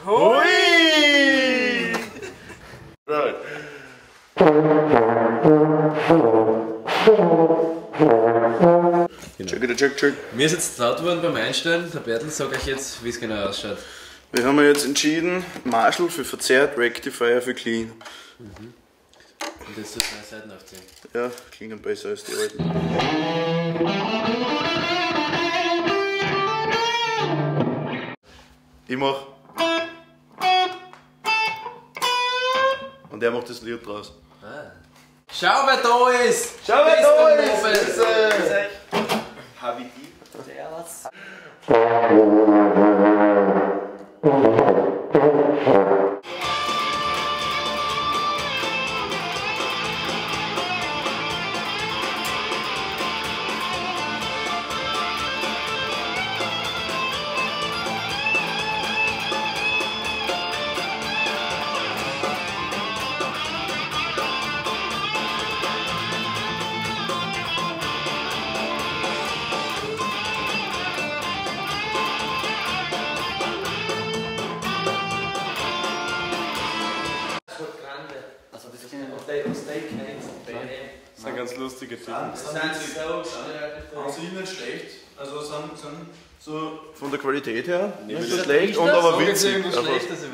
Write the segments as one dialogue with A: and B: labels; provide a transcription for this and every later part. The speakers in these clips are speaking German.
A: Hui! Check.
B: Mir ist jetzt traut worden beim Einstellen. Der Bertel sagt euch jetzt, wie es genau ausschaut.
A: Wir haben jetzt entschieden, Marshall für verzerrt, Rectifier für clean.
B: Und jetzt die 2 Seiten aufziehen.
A: Ja, klingen besser als die alten. Ich mach. Und er macht das Lied draus.
B: Ah. Schau, wer da ist!
A: Schau, wer da ist!
C: Habiti. Servus.
D: Das ist ein ganz lustiger Film.
A: Sind ihnen schlecht? Also sind so von der Qualität her nicht so schlecht und aber witzig.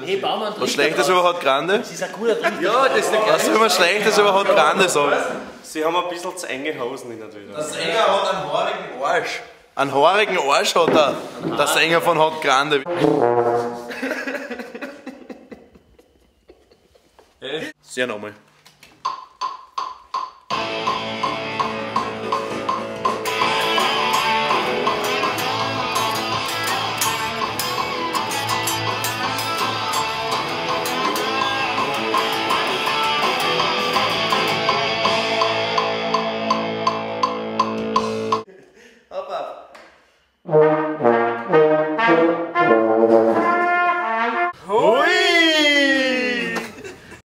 C: Hey, Baumann,
A: Was Schlechtes über Hot Grande?
C: das ist ein guter Drink.
A: Ja, das ist der Was soll man Schlechtes über Hot Grande sagen?
D: Sie haben ein bisschen zu enge Hosen in der Tür.
A: Der Sänger hat einen haarigen Arsch. Einen haarigen Arsch hat er, der Sänger von Hot Grande. Sehr nochmal.